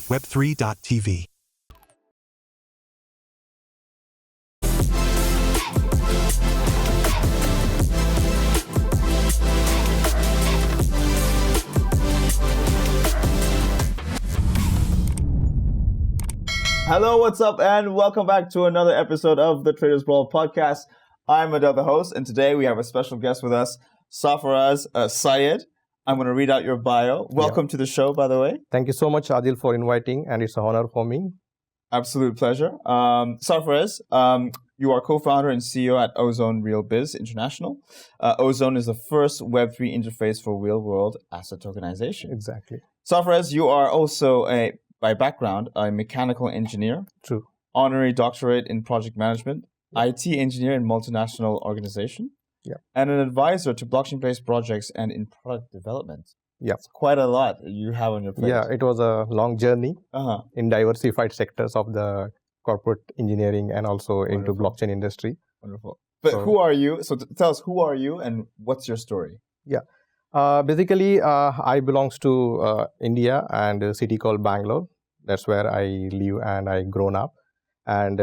Web3 TV. Hello, what's up, and welcome back to another episode of the Traders Brawl podcast. I'm Adel, the host, and today we have a special guest with us, Sarfaraz, Syed. I'm going to read out your bio. Welcome to the show, by the way. Thank you so much, Adil, for inviting, and it's an honor for me. Absolute pleasure. Sarfaraz, you are co-founder and CEO at Ozone Real Biz International. Ozone is the first Web3 interface for real-world asset tokenization. Exactly. Sarfaraz, you are also by background, a mechanical engineer. True. Honorary doctorate in project management, IT engineer in multinational organization, and an advisor to blockchain-based projects and in product development. It's quite a lot you have on your plate. Yeah, it was a long journey in diversified sectors of the corporate engineering and also into blockchain industry. Wonderful. But who are you? So tell us, who are you and what's your story? Basically, I belongs to India and a city called Bangalore. That's where I live and I grown up. And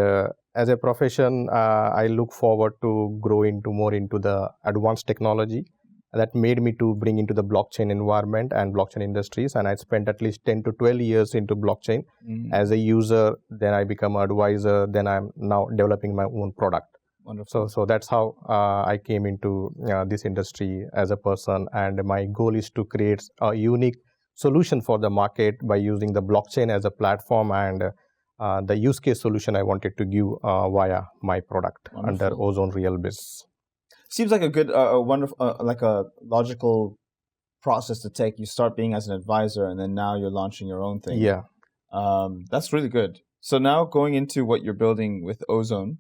as a profession, I look forward to grow more into the advanced technology. That made me to bring into the blockchain environment and blockchain industries. And I spent at least 10 to 12 years into blockchain as a user. Then I become an advisor. Then I'm now developing my own product. Wonderful. So that's how I came into this industry as a person. And my goal is to create a unique solution for the market by using the blockchain as a platform and the use case solution I wanted to give via my product under Ozone Real Biz. Seems like a good, wonderful, like a logical process to take. You start being as an advisor, and then now you're launching your own thing. Yeah, that's really good. So now going into what you're building with Ozone.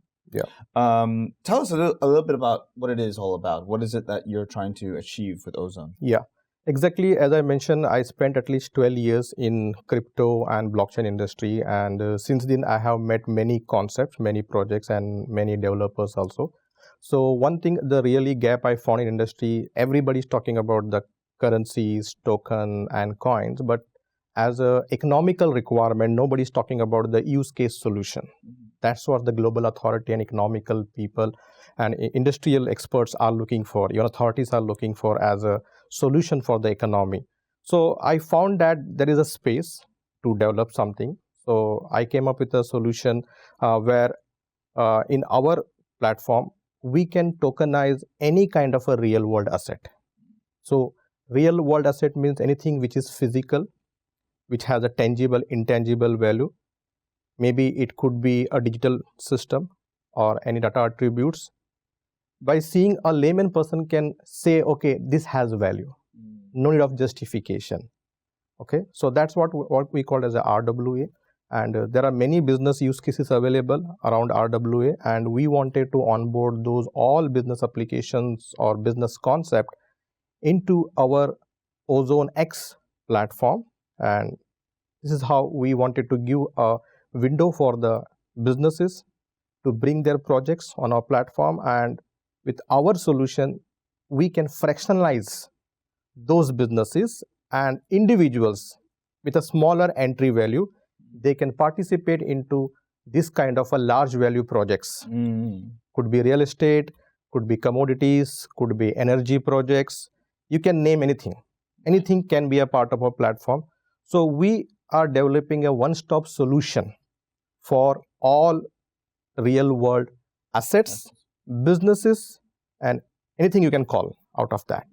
Tell us a little bit about what it is all about. What is it that you're trying to achieve with Ozone? Yeah, exactly. As I mentioned, I spent at least 12 years in crypto and blockchain industry, and since then I have met many concepts, many projects, and many developers also. So one thing, the really gap I found in industry, everybody's talking about the currencies, token, and coins, but as a economical requirement, nobody's talking about the use case solution. That's what the global authority and economical people and industrial experts are looking for. Your authorities are looking for as a solution for the economy. So I found that there is a space to develop something. So I came up with a solution where in our platform, we can tokenize any kind of a real world asset. So real world asset means anything which is physical, which has a tangible, intangible value. Maybe it could be a digital system or any data attributes. By seeing, a layman person can say, okay, this has value. No need of justification. Okay, so that's what we call as a RWA. And there are many business use cases available around RWA. And we wanted to onboard those all business applications or business concept into our Ozone X platform. And this is how we wanted to give a window for the businesses to bring their projects on our platform, and with our solution we can fractionalize those businesses and individuals with a smaller entry value. They can participate into this kind of a large value projects. Could be real estate, could be commodities, could be energy projects. You can name anything. Anything can be a part of our platform. So we are developing a one-stop solution for all real-world assets, businesses, and anything you can call out of that.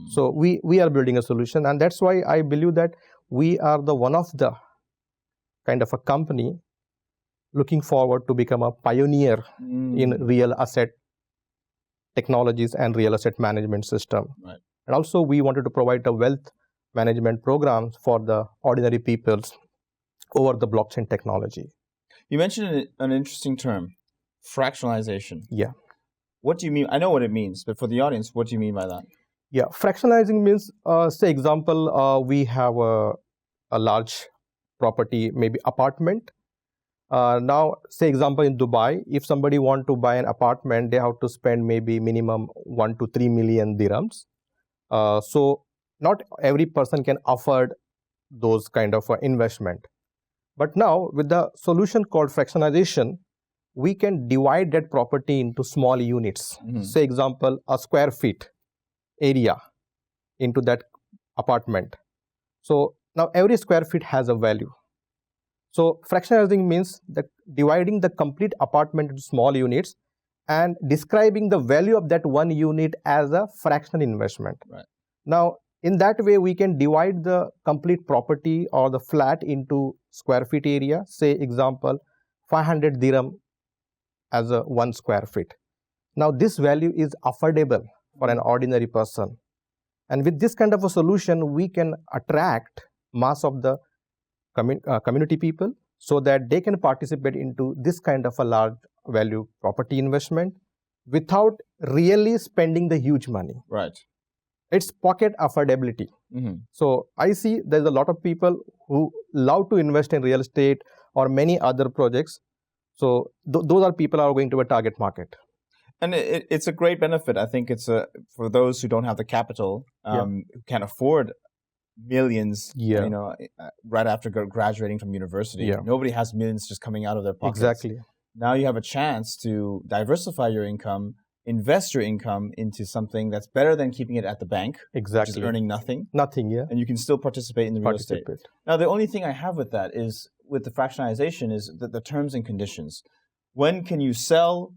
So we are building a solution, and that's why I believe that we are the one of the kind of a company looking forward to become a pioneer in real asset technologies and real asset management system. And also we wanted to provide a wealth management programs for the ordinary peoples over the blockchain technology. You mentioned an interesting term, fractionalization. Yeah. What do you mean? I know what it means, but for the audience, what do you mean by that? Yeah, fractionalizing means, say example, we have a large property, maybe apartment. Now, say example in Dubai, if somebody want to buy an apartment, they have to spend maybe minimum 1 to 3 million dirhams. So not every person can afford those kind of investment. But now with the solution called fractionalization, we can divide that property into small units. Say example, a square feet area into that apartment. So now every square feet has a value. So fractionalizing means that dividing the complete apartment into small units and describing the value of that one unit as a fractional investment. Right. Now, in that way, we can divide the complete property or the flat into square feet area. Say example, 500 dirham as a 1 square feet. Now, this value is affordable for an ordinary person. And with this kind of a solution, we can attract mass of the community people so that they can participate into this kind of a large value property investment without really spending the huge money. Right. It's pocket affordability. So I see there's a lot of people who love to invest in real estate or many other projects. So those are people who are going to a target market. And it's a great benefit. I think it's for those who don't have the capital, who can't afford millions, right after graduating from university. Nobody has millions just coming out of their pockets. Exactly. Now you have a chance to diversify your income, invest your income into something that's better than keeping it at the bank, exactly, which is earning nothing. Nothing, yeah. And you can still participate in the real estate. Now, the only thing I have with that is, with the fractionalization, is the terms and conditions. When can you sell?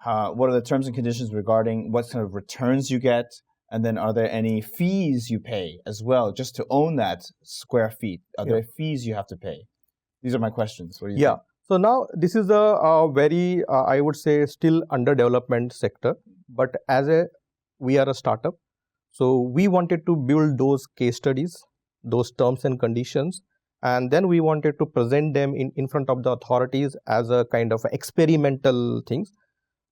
What are the terms and conditions regarding what kind of returns you get? And then are there any fees you pay as well, just to own that square feet? Are there fees you have to pay? These are my questions. What do you think? So now this is a very, I would say, still under development sector. But we are a startup. So we wanted to build those case studies, those terms and conditions. And then we wanted to present them in front of the authorities as a kind of experimental things.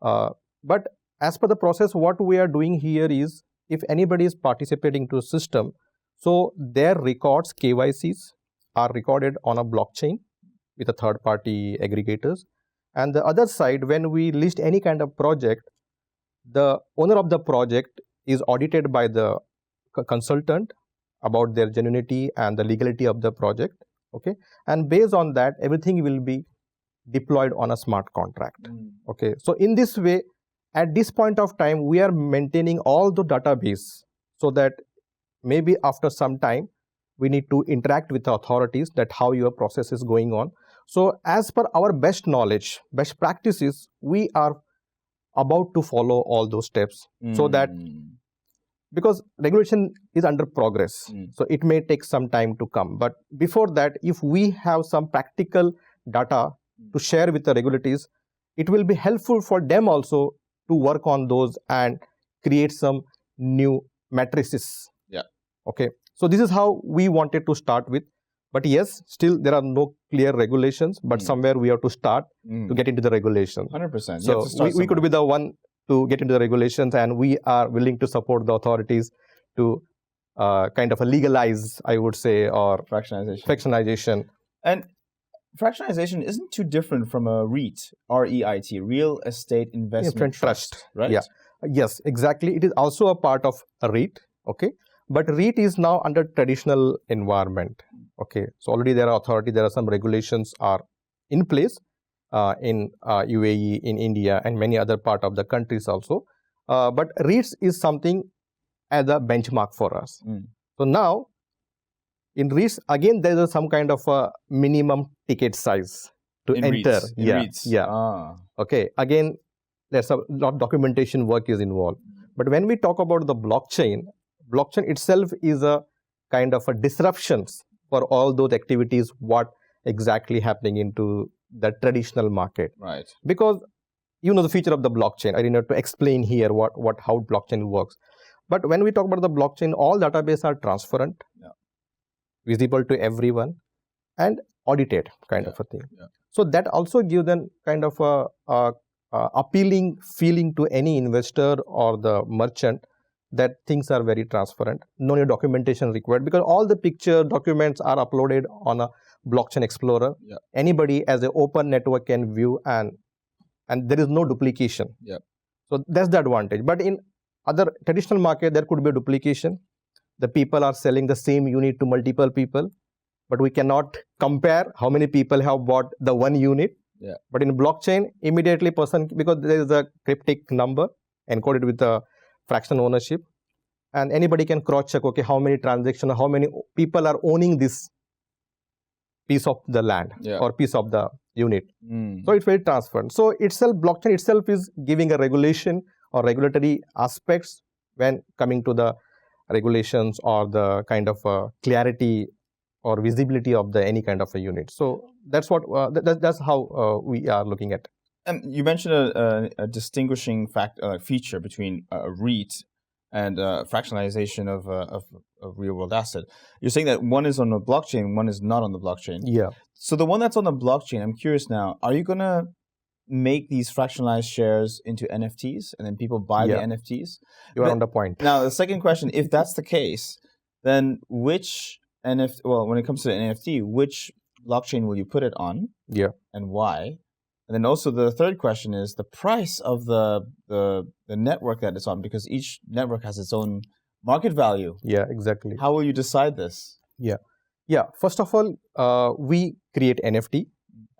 But as per the process, what we are doing here is, if anybody is participating to a system, so their records, KYCs, are recorded on a blockchain with a third-party aggregators. And the other side, when we list any kind of project, the owner of the project is audited by the consultant about their genuinity and the legality of the project. Okay, and based on that, everything will be deployed on a smart contract. Okay, so in this way, at this point of time, we are maintaining all the database so that maybe after some time, we need to interact with the authorities that how your process is going on. So as per our best knowledge, best practices, we are about to follow all those steps so that, because regulation is under progress, so it may take some time to come. But before that, if we have some practical data to share with the regulators, it will be helpful for them also to work on those and create some new matrices. Okay. So this is how we wanted to start with. But yes, still there are no clear regulations, but somewhere we have to start to get into the regulations. 100%. So we could be the one to get into the regulations, and we are willing to support the authorities to kind of legalize, I would say, or fractionalization. And fractionalization isn't too different from a REIT, R-E-I-T, Real Estate Investment Trust, right? Yeah. Yes, exactly. It is also a part of a REIT. Okay. But REIT is now under traditional environment. Okay. So already there are authority, there are some regulations are in place in UAE, in India, and many other part of the countries also. But REITs is something as a benchmark for us. So now, in REITs, again, there is some kind of a minimum ticket size to enter. REITs. Okay. Again, there's a lot of documentation work is involved. But when we talk about the blockchain itself is a kind of a disruptions for all those activities, what exactly happening into the traditional market. Right. Because you know the feature of the blockchain. I didn't have to explain here how blockchain works. But when we talk about the blockchain, all databases are transparent, visible to everyone, and audited kind of a thing. So that also gives them kind of a appealing feeling to any investor or the merchant that things are very transparent. No new documentation required, because all the picture documents are uploaded on a blockchain explorer. Anybody as an open network can view, and there is no duplication. So that's the advantage. But in other traditional market, there could be a duplication. The people are selling the same unit to multiple people, but we cannot compare how many people have bought the one unit. Yeah. But in blockchain, immediately person, because there is a cryptic number encoded with a fractional ownership, and anybody can cross check, okay, how many transactions, how many people are owning this piece of the land or piece of the unit. So it's very transparent. So blockchain itself is giving a regulation or regulatory aspects when coming to the regulations or the kind of clarity or visibility of the any kind of a unit. So that's what that's how we are looking at. And you mentioned a distinguishing feature between a REIT and fractionalization of a real world asset. You're saying that one is on the blockchain, one is not on the blockchain. Yeah. So the one that's on the blockchain, I'm curious now, are you going to make these fractionalized shares into NFTs and then people buy the NFTs? You're on the point. Now, the second question, if that's the case, then which NFT, well, when it comes to the NFT, which blockchain will you put it on? Yeah. And why? And then also the third question is the price of the network that it's on, because each network has its own market value. Yeah, exactly. How will you decide this? Yeah. First of all, we create NFT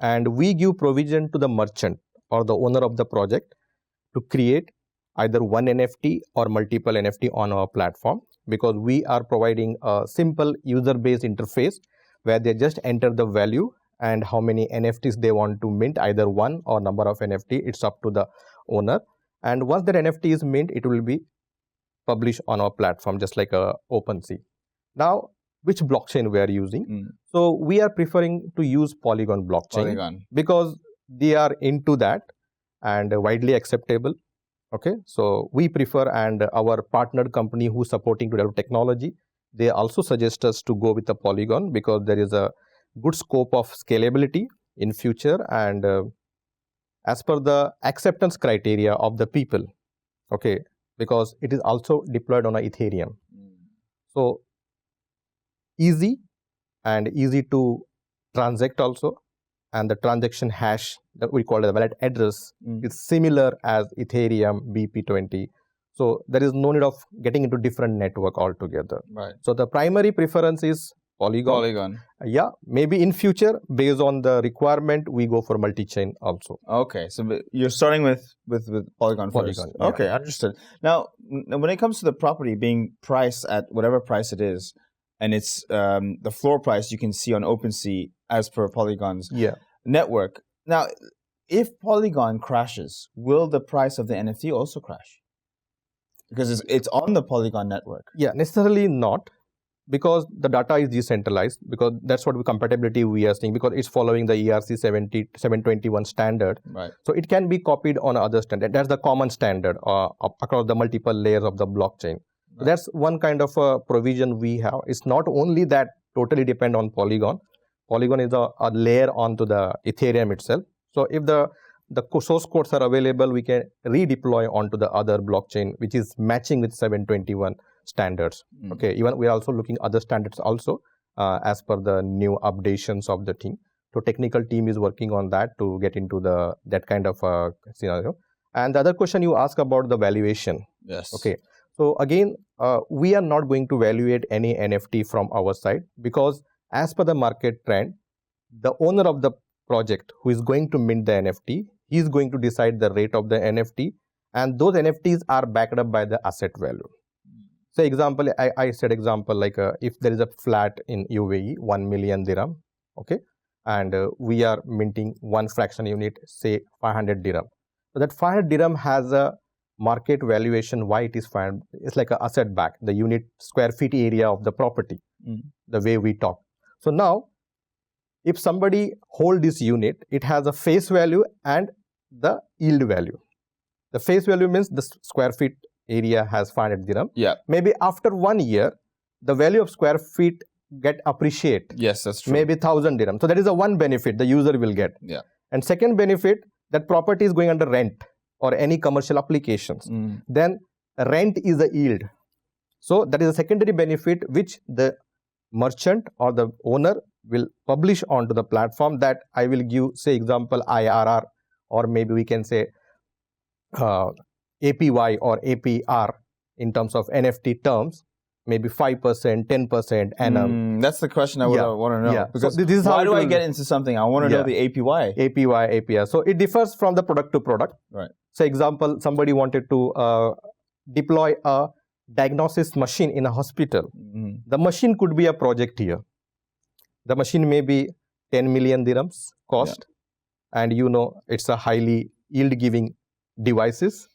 and we give provision to the merchant or the owner of the project to create either one NFT or multiple NFT on our platform, because we are providing a simple user-based interface where they just enter the value and how many NFTs they want to mint, either one or number of NFT. It's up to the owner. And once that NFT is mint, it will be published on our platform, just like a OpenSea. Now, which blockchain we are using? So we are preferring to use Polygon blockchain because they are into that and widely acceptable. Okay, so we prefer, and our partnered company who's supporting to develop technology, they also suggest us to go with the Polygon because there is a good scope of scalability in future and as per the acceptance criteria of the people. Okay, because it is also deployed on a Ethereum. So easy and easy to transact also, and the transaction hash that we call the wallet address is similar as Ethereum BP20. So there is no need of getting into different network altogether. Right. So the primary preference is Polygon. Yeah, maybe in future, based on the requirement, we go for multi-chain also. Okay, so you're starting with Polygon first. Yeah. Okay, understood. Now, when it comes to the property being priced at whatever price it is, and it's the floor price you can see on OpenSea as per Polygon's network. Now, if Polygon crashes, will the price of the NFT also crash? Because it's on the Polygon network. Yeah, necessarily not, because the data is decentralized, because that's what the compatibility we are seeing, because it's following the ERC 721 standard. Right. So it can be copied on other standard. That's the common standard across the multiple layers of the blockchain. Right. That's one kind of a provision we have. It's not only that totally depend on Polygon. Polygon is a layer onto the Ethereum itself. So if the source codes are available, we can redeploy onto the other blockchain, which is matching with 721 standards. Okay, even we are also looking other standards also as per the new updations of the thing. So technical team is working on that to get into that kind of scenario. And the other question you ask about the valuation. Yes. Okay. So again, we are not going to evaluate any NFT from our side, because as per the market trend, the owner of the project who is going to mint the NFT, he is going to decide the rate of the NFT, and those NFTs are backed up by the asset value. So example, I said example like if there is a flat in UAE, 1 million dirham, okay, and we are minting one fraction unit, say 500 dirham. So that 500 dirham has a market valuation. Why it is 500? It's like an asset back, the unit square feet area of the property, the way we talk. So now, if somebody hold this unit, it has a face value and the yield value. The face value means the square feet area has 500 dirham. Yeah. Maybe after 1 year, the value of square feet get appreciate. Yes, that's true. Maybe 1000 dirham. So that is a one benefit the user will get. Yeah. And second benefit, that property is going under rent or any commercial applications. Then rent is a yield. So that is a secondary benefit which the merchant or the owner will publish onto the platform, that I will give, say example, IRR, or maybe we can say APY or APR in terms of NFT terms. maybe 5%, 10% annum. That's the question I would want to know. Yeah. Because so this is why how do I get into something? I want to know the APY. API. So it differs from the product to product. Right. So example, somebody wanted to deploy a diagnosis machine in a hospital. The machine could be a project here. The machine may be 10 million dirhams cost. And it's a highly yield-giving devices.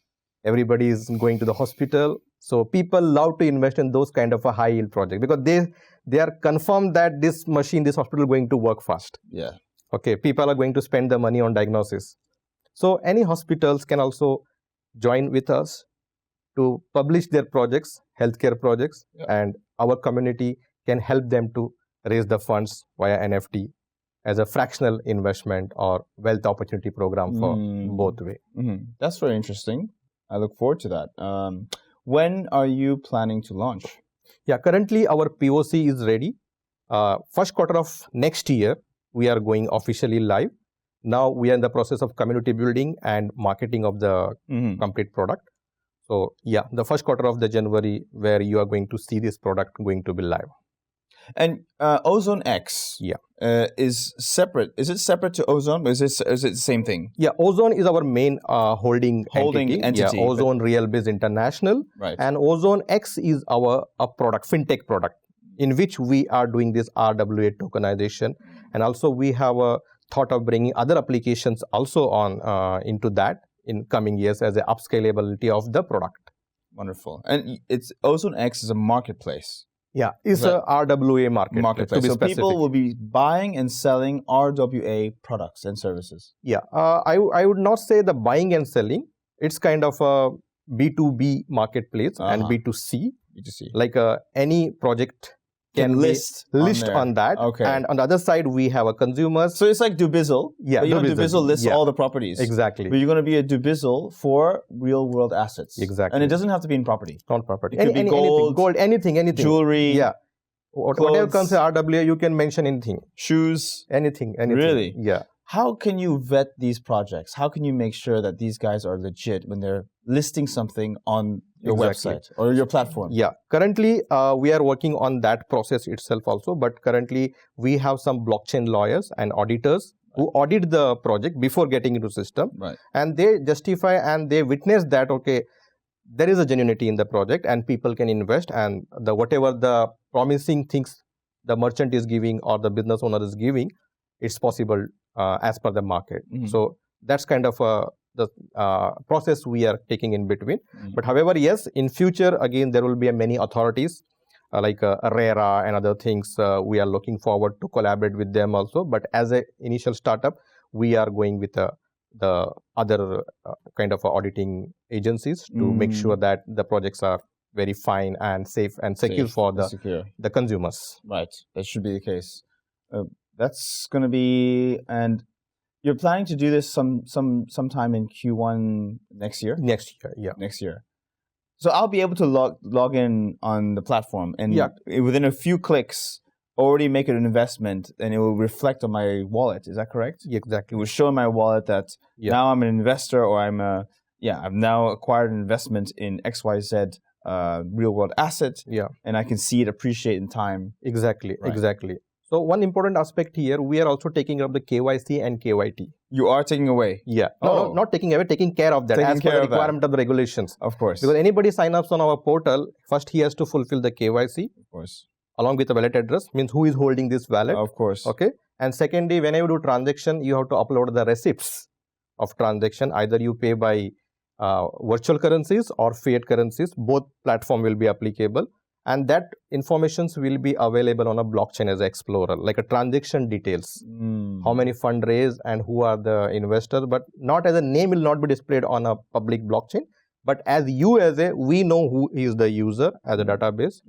Everybody is going to the hospital. So people love to invest in those kind of a high yield project because they are confirmed that this machine, this hospital is going to work fast. Yeah. Okay. People are going to spend the money on diagnosis. So any hospitals can also join with us to publish their projects, healthcare projects, and our community can help them to raise the funds via NFT as a fractional investment or wealth opportunity program for both way. That's very interesting. I look forward to that. When are you planning to launch? Yeah, currently our POC is ready. First quarter of next year, we are going officially live. Now we are in the process of community building and marketing of the complete product. So yeah, the first quarter of the January where you are going to see this product going to be live. And OzoneX is separate. Is it separate to Ozone, or is it the same thing? Yeah, Ozone is our main holding entity. Yeah, Ozone RealBiz International. Right. And OzoneX is our product, fintech product, in which we are doing this RWA tokenization. And also we have a thought of bringing other applications also on into that in coming years as a upscalability of the product. Wonderful. And it's OzoneX is a marketplace. Yeah, it's a RWA marketplace. To be so specific. People will be buying and selling RWA products and services. Yeah, I would not say the buying and selling. It's kind of a B2B marketplace and B2C. Like any project can list on that. Okay. And on the other side, we have a consumers. So it's like Dubizzle. Yeah, Dubizzle lists all the properties. Exactly. But you're going to be a Dubizzle for real world assets. Exactly. And it doesn't have to be in property. Not property. It could be gold, anything. Jewelry. Yeah. Whatever comes to RWA, you can mention anything. Shoes. Anything. Really? Yeah. How can you vet these projects? How can you make sure that these guys are legit when they're listing something on your website or your platform? Yeah. Currently, we are working on that process itself also. But currently, we have some blockchain lawyers and auditors who audit the project before getting into system. Right. And they justify and they witness that, okay, there is a genuinity in the project and people can invest, and whatever the promising things the merchant is giving or the business owner is giving, it's possible as per the market. So that's kind of the process we are taking in between. But however, yes, in future, again, there will be many authorities like RERA and other things. We are looking forward to collaborate with them also. But as an initial startup, we are going with the other kind of auditing agencies to make sure that the projects are very fine and safe and secure for the consumers. Right. That should be the case. That's going to be, and you're planning to do this sometime in Q1 next year? Next year, yeah. Next year. So I'll be able to log in on the platform and within a few clicks already make an investment and it will reflect on my wallet. Is that correct? Yeah, exactly. It will show in my wallet that now I'm an investor, or I've now acquired an investment in XYZ real world asset. Yeah. And I can see it appreciate in time. Exactly. So one important aspect here, we are also taking up the KYC and KYT. You are taking away? Yeah. No, not taking away, taking care of that as per the requirement of the regulations. Of course. Because anybody sign ups on our portal, first he has to fulfill the KYC. Of course. Along with the wallet address, means who is holding this wallet. Of course. Okay. And secondly, whenever you do transaction, you have to upload the receipts of transaction. Either you pay by virtual currencies or fiat currencies. Both platform will be applicable. And that informations will be available on a blockchain as an explorer, like a transaction details, how many fund raised and who are the investors, but not as a name will not be displayed on a public blockchain, but as we know who is the user as a database.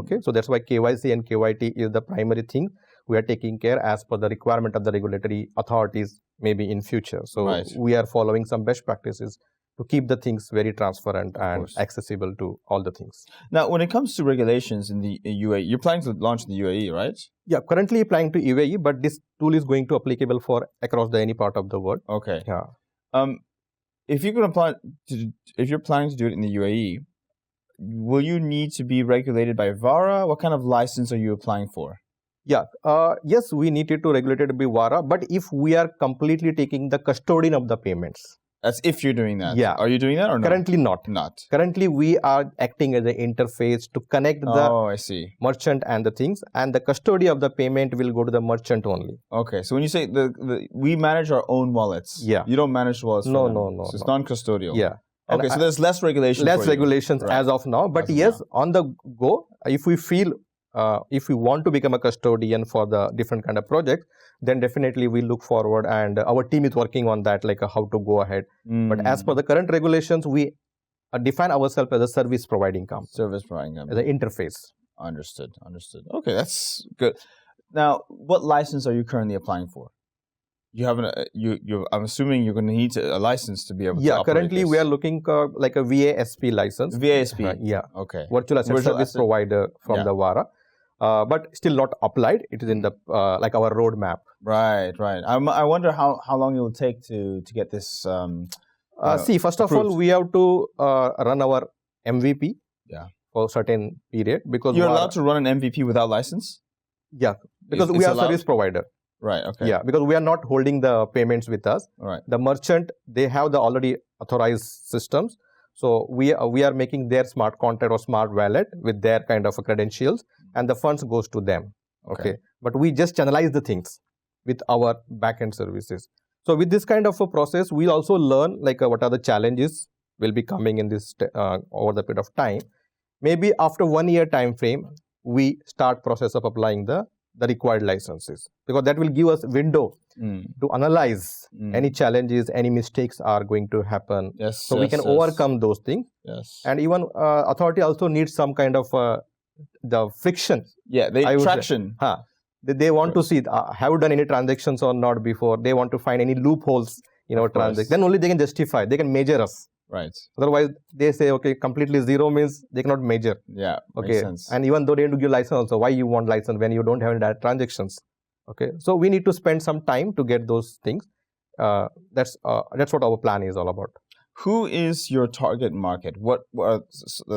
Okay, so that's why KYC and KYT is the primary thing we are taking care as per the requirement of the regulatory authorities maybe in future. So we are following some best practices to keep the things very transparent and accessible to all the things. Now, when it comes to regulations in the UAE, you're planning to launch in the UAE, right? Yeah, currently planning to UAE, but this tool is going to applicable for across any part of the world. Okay. Yeah. If you're planning to do it in the UAE, will you need to be regulated by VARA? What kind of license are you applying for? Yeah, yes, we needed to regulate it by VARA, but if we are completely taking the custodian of the payments. That's if you're doing that. Yeah. Are you doing that or not? Currently not. Not. Currently, we are acting as an interface to connect the I see. merchant and the things, and the custody of the payment will go to the merchant only. Okay, so when you say we manage our own wallets, yeah, you don't manage wallets. No. So it's non-custodial. Yeah. Okay, so there's less regulation. Less regulations right. as of now, but yes, on the go, if we feel if we want to become a custodian for the different kind of projects, then definitely we look forward, and our team is working on that, like how to go ahead. But as per the current regulations, we define ourselves as a service providing company. Service providing company. As an interface. Understood. Okay, that's good. Now, what license are you currently applying for? You haven't. I'm assuming you're going to need a license to be able to operate currently this. we are looking like a VASP license. VASP. Yeah. Okay. Virtual Asset Service Provider from the VARA. But still not applied. It is in the like our roadmap. Right. I wonder how long it will take to get this. See, first of all, we have to run our MVP. Yeah. For a certain period, because you're allowed to run an MVP without license. Yeah, because we are service provider. Right. Okay. Yeah, because we are not holding the payments with us. Right. The merchant, they have the already authorized systems. So we are making their smart contract or smart wallet with their kind of credentials, and the funds goes to them. Okay. But we just channelize the things with our backend services. So with this kind of a process, we'll also learn like what are the challenges will be coming in this over the period of time. Maybe after 1 year time frame, we start process of applying the required licenses, because that will give us window to analyze any challenges, any mistakes are going to happen. Yes. So we can overcome those things. Yes. And even authority also needs some kind of the friction. Yeah, traction. They want to see have you done any transactions or not before. They want to find any loopholes in our transaction. Then only they can justify. They can measure us. Right. Otherwise, they say, okay, completely zero means they cannot measure. Yeah. Okay. Makes sense. And even though they don't give license also, why you want license when you don't have any direct transactions? Okay. So we need to spend some time to get those things. That's what our plan is all about. Who is your target market? What are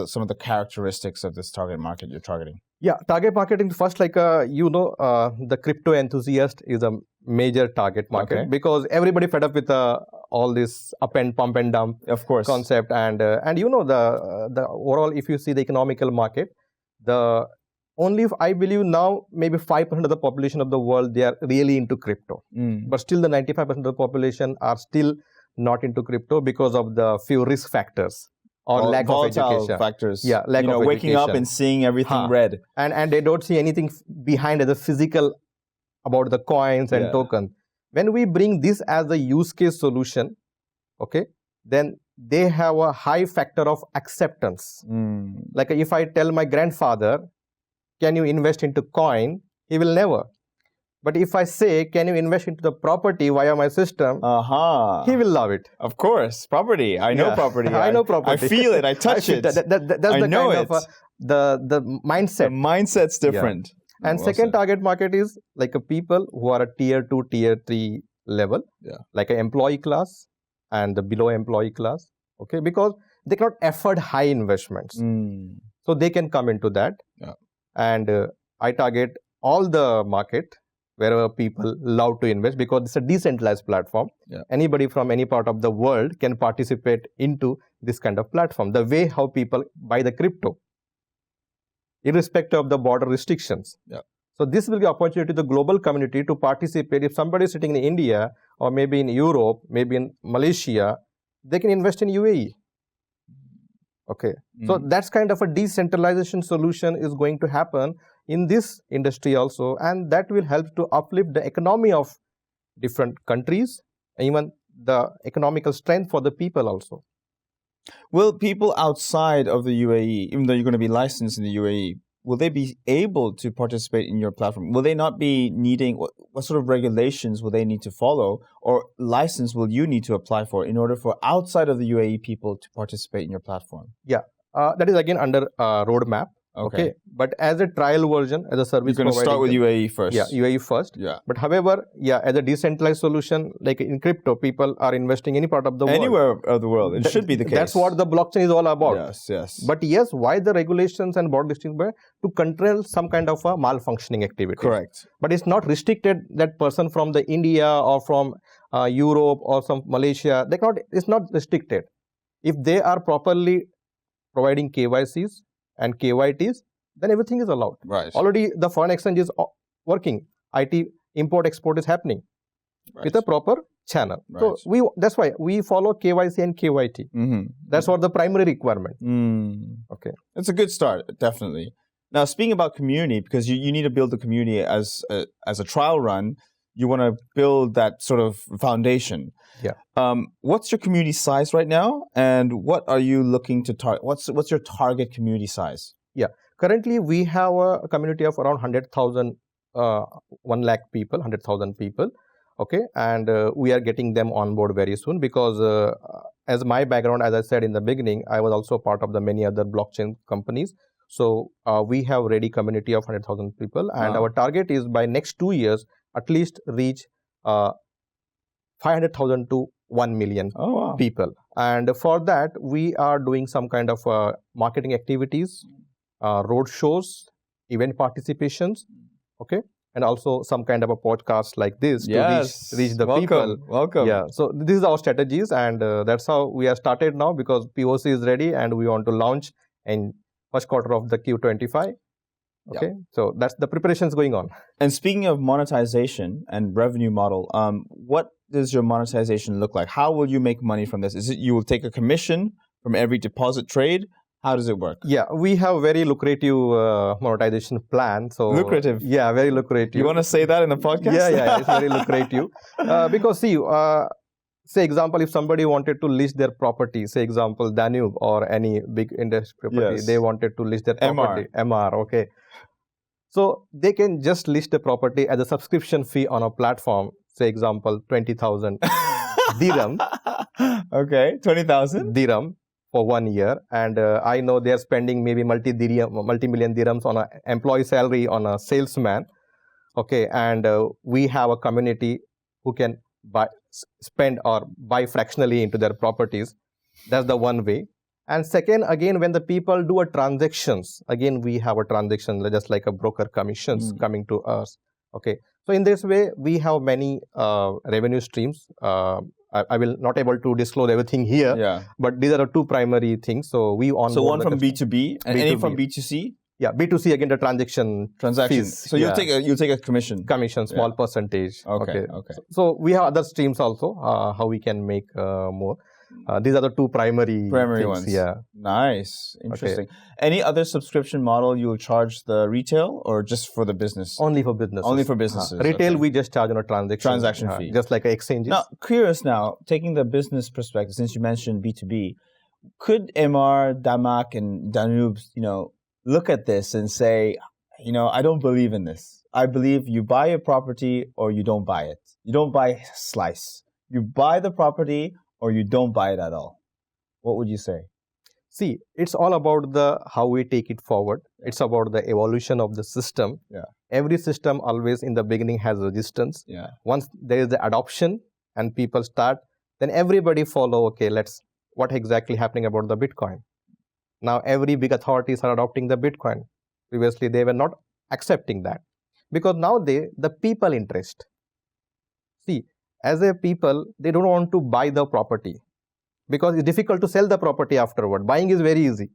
some of the characteristics of this target market you're targeting? Yeah, target marketing first, like the crypto enthusiast is a major target market, because everybody fed up with all this up and pump and dump concept, and the overall, if you see the economical market, the only I believe now maybe 5% of the population of the world, they are really into crypto, but still the 95% of the population are still not into crypto because of the few risk factors. Or lack of education. Factors. Yeah, lack of waking education. up and seeing everything red. And they don't see anything behind the physical about the coins and tokens. When we bring this as a use case solution, then they have a high factor of acceptance. Like if I tell my grandfather, can you invest into coin? He will never. But if I say, can you invest into the property via my system? He will love it. Of course. Property. I know property. I know property. I feel it. I touch it. That's the kind of the mindset. The mindset's different. Yeah. And second target market is like a people who are a tier 2, tier 3 level. Yeah. Like an employee class and the below employee class. Okay. Because they cannot afford high investments. So they can come into that. Yeah. And I target all the market wherever people love to invest, because it's a decentralized platform. Yeah. Anybody from any part of the world can participate into this kind of platform. The way how people buy the crypto, irrespective of the border restrictions. Yeah. So this will give opportunity to the global community to participate. If somebody is sitting in India or maybe in Europe, maybe in Malaysia, they can invest in UAE. Okay. So that's kind of a decentralization solution is going to happen in this industry also, and that will help to uplift the economy of different countries, and even the economical strength for the people also. Will people outside of the UAE, even though you're going to be licensed in the UAE, will they be able to participate in your platform? Will they not be needing, what sort of regulations will they need to follow, or license will you need to apply for in order for outside of the UAE people to participate in your platform? Yeah, that is again under roadmap. Okay. But as a trial version, as a service provider, you're going to start with UAE first. Yeah, UAE first. Yeah. But however, as a decentralized solution, like in crypto, people are investing any part of the world. Anywhere of the world. It should be the case. That's what the blockchain is all about. Yes, yes. But yes, why the regulations and board distribution? To control some kind of a malfunctioning activity. Correct. But it's not restricted that person from the India or from Europe or some Malaysia. It's not restricted. If they are properly providing KYCs and KYTs, then everything is allowed. Right. Already the foreign exchange is working. IT import export is happening with a proper channel. Right. So that's why we follow KYC and KYT. That's what the primary requirement. Okay. It's a good start, definitely. Now, speaking about community, because you need to build the community as a trial run, you want to build that sort of foundation. Yeah. What's your community size right now, and what are you looking to target? What's your target community size? Yeah. Currently, we have a community of around 100,000, 1 lakh people, 100,000 people. Okay. And we are getting them on board very soon because as my background, as I said in the beginning, I was also part of the many other blockchain companies. So we have ready community of 100,000 people, and our target is by next 2 years, at least reach 500,000 to 1 million people. And for that, we are doing some kind of marketing activities, road shows, event participations, okay, and also some kind of a podcast like this to reach the people. Welcome. Yeah. So this is our strategies, and that's how we are started now because POC is ready and we want to launch in first quarter of the Q25. Okay, so that's the preparations going on. And speaking of monetization and revenue model, what does your monetization look like? How will you make money from this? Is it you will take a commission from every deposit trade? How does it work? Yeah, we have very lucrative monetization plan. So lucrative. Yeah, very lucrative. You want to say that in the podcast? Yeah, it's very lucrative. Because see, say example, if somebody wanted to list their property, say example Danube or any big industry property, they wanted to list their property, MR, okay. So they can just list the property as a subscription fee on a platform, say example 20,000 dirham. Okay, 20,000 dirham for 1 year, and I know they are spending maybe multi-million dirhams on an employee salary on a salesman. Okay, and we have a community who can spend or buy fractionally into their properties. That's the one way. And second, again, when the people do a transactions, again, we have a transaction just like a broker commissions coming to us. Okay. So in this way, we have many revenue streams. I will not able to disclose everything here, but these are the two primary things. So we on. So one from B2B and any from B2C? Yeah, B2C again the transaction fees. So you'll take a commission. Small percentage. Okay. So we have other streams also. How we can make more. These are the two primary things. Ones. Yeah. Nice. Interesting. Okay. Any other subscription model you will charge the retail or just for the business? Only for businesses. Only for businesses. Retail we just charge on a transaction fee. Just like exchanges. Now, curious now, taking the business perspective, since you mentioned B2B, could MR, Damak, and Danube, look at this and say, I don't believe in this. I believe you buy a property or you don't buy it. You don't buy a slice. You buy the property or you don't buy it at all. What would you say? See, it's all about how we take it forward. It's about the evolution of the system. Yeah. Every system always in the beginning has resistance. Yeah. Once there is the adoption and people start, then everybody follow, okay, what exactly happening about the Bitcoin? Now every big authorities are adopting the Bitcoin. Previously they were not accepting that because now the people interest. See, as a people, they don't want to buy the property because it's difficult to sell the property afterward. Buying is very easy.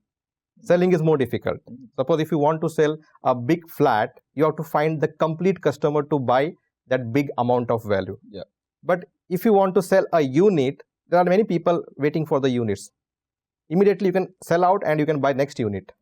Selling is more difficult. Suppose if you want to sell a big flat, you have to find the complete customer to buy that big amount of value. Yeah. But if you want to sell a unit, there are many people waiting for the units. Immediately you can sell out and you can buy next unit.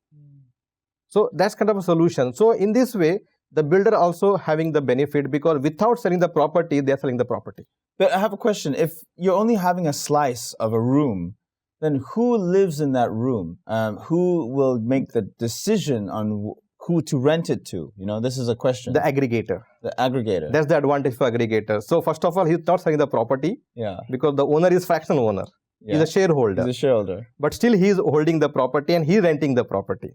So that's kind of a solution. So in this way, the builder also having the benefit because without selling the property, they're selling the property. But I have a question. If you're only having a slice of a room, then who lives in that room? Who will make the decision on who to rent it to? This is a question. The aggregator. The aggregator. That's the advantage for aggregator. So first of all, he's not selling the property. Yeah. Because the owner is fractional owner. He's a shareholder. He's a shareholder. But still he's holding the property and he's renting the property.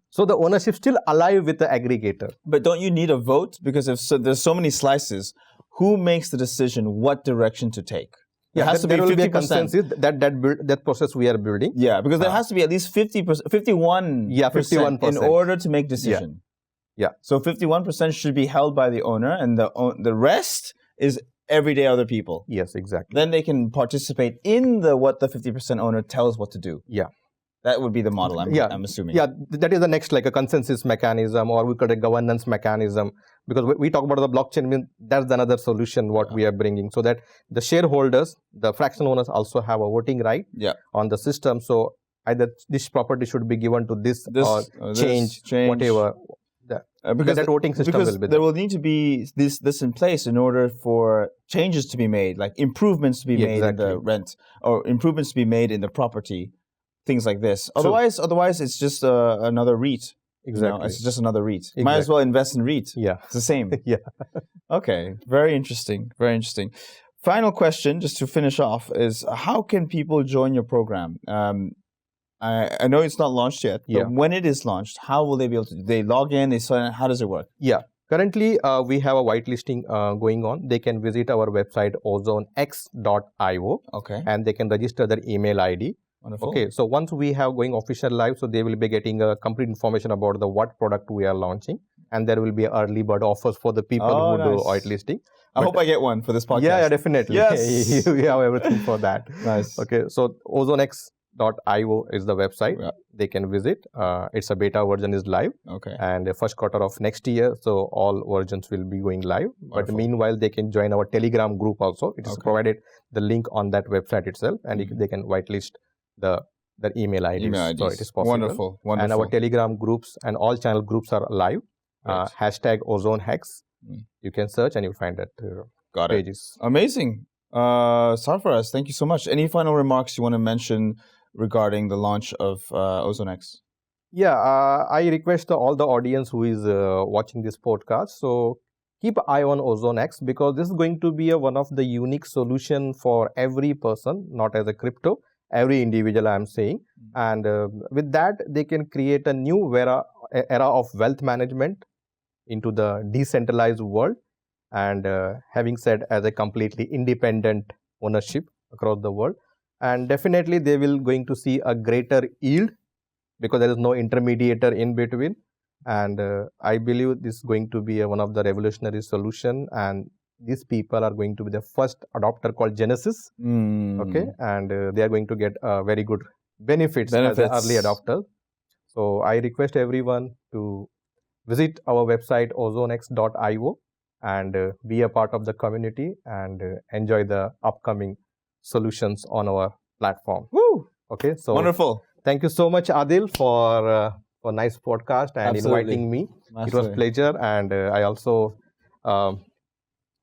So the ownership still alive with the aggregator. But don't you need a vote? Because there's so many slices, who makes the decision what direction to take? Yeah, there will be a consensus that process we are building. Yeah, because there has to be at least 51% in order to make decision. Yeah. So 51% should be held by the owner, and the rest is everyday other people. Yes, exactly. Then they can participate in what the 50% owner tells what to do. Yeah. That would be the model, I'm assuming. Yeah, that is the next, like a consensus mechanism, or we call it a governance mechanism. Because we talk about the blockchain, that's another solution what we are bringing. So that the shareholders, the fraction owners also have a voting right on the system. So either this property should be given to this or change, whatever. Because that voting system will be there. There will need to be this in place in order for changes to be made, like improvements to be made in the rent, or improvements to be made in the property. Things like this. Otherwise, it's just another REIT. Exactly. It's just another REIT. Exactly. Might as well invest in REIT. Yeah. It's the same. Yeah. Okay. Very interesting. Very interesting. Final question, just to finish off, is how can people join your program? I know it's not launched yet, but when it is launched, how will they be able to? They log in, they sign in, how does it work? Yeah. Currently, we have a whitelisting going on. They can visit our website, ozonex.io. Okay. And they can register their email ID. Wonderful. Okay, so once we have going official live, so they will be getting a complete information about what product we are launching, and there will be early bird offers for the people who do whitelisting. I hope I get one for this podcast. Yeah, definitely. Yes. We have everything for that. Nice. Okay, so ozonex.io is the website. Yeah. They can visit. It's a beta version is live. Okay. And the first quarter of next year, so all versions will be going live. Wonderful. But meanwhile, they can join our Telegram group also. It is provided the link on that website itself, and they can whitelist their email IDs. So it is possible. Wonderful. And our Telegram groups and all channel groups are live. Right. Hashtag OzoneHex. You can search and you'll find that pages. Amazing. Sarfaraz, thank you so much. Any final remarks you want to mention regarding the launch of OzoneX? Yeah, I request all the audience who is watching this podcast, so keep an eye on OzoneX, because this is going to be one of the unique solution for every person, not as a crypto, every individual I am saying. And with that, they can create a new era of wealth management into the decentralized world. And having said, as a completely independent ownership across the world. And definitely they will going to see a greater yield, because there is no intermediator in between. And I believe this is going to be one of the revolutionary solution, and these people are going to be the first adopter called Genesis. Okay, and they are going to get very good benefits as an early adopter. So I request everyone to visit our website ozonex.io and be a part of the community and enjoy the upcoming solutions on our platform. Woo! Okay, so wonderful. Thank you so much, Adil, for nice podcast and inviting me. It was a pleasure, and I also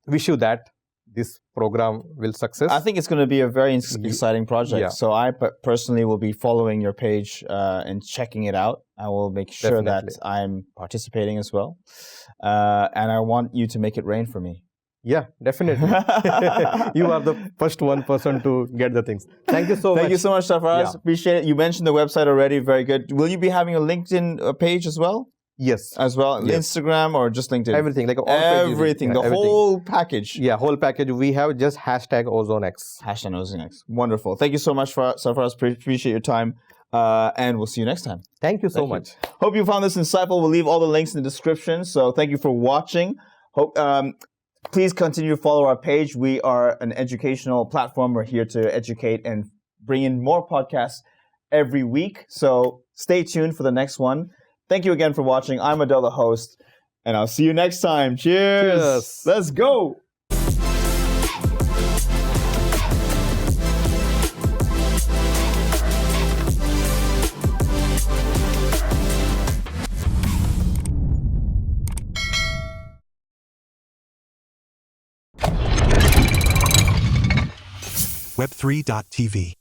wish you that this program will success. I think it's going to be a very exciting project. Yeah. So I personally will be following your page and checking it out. I will make sure that I'm participating as well. And I want you to make it rain for me. Yeah, definitely. You are the first person to get the things. Thank you so much. Thank you so much, Sarfaraz. Yeah. Appreciate it. You mentioned the website already. Very good. Will you be having a LinkedIn page as well? Yes. As well? Yes. Instagram or just LinkedIn? Everything. Like all everything. Pages, the whole package. Yeah, whole package. We have just hashtag OzoneX. Hashtag OzoneX. Wonderful. Thank you so much, Sarfaraz. Appreciate your time. And we'll see you next time. Thank you so much. Hope you found this insightful. We'll leave all the links in the description. So thank you for watching. Hope please continue to follow our page. We are an educational platform. We're here to educate and bring in more podcasts every week. So stay tuned for the next one. Thank you again for watching. I'm Adel, the host, and I'll see you next time. Cheers. Let's go. Web3 TV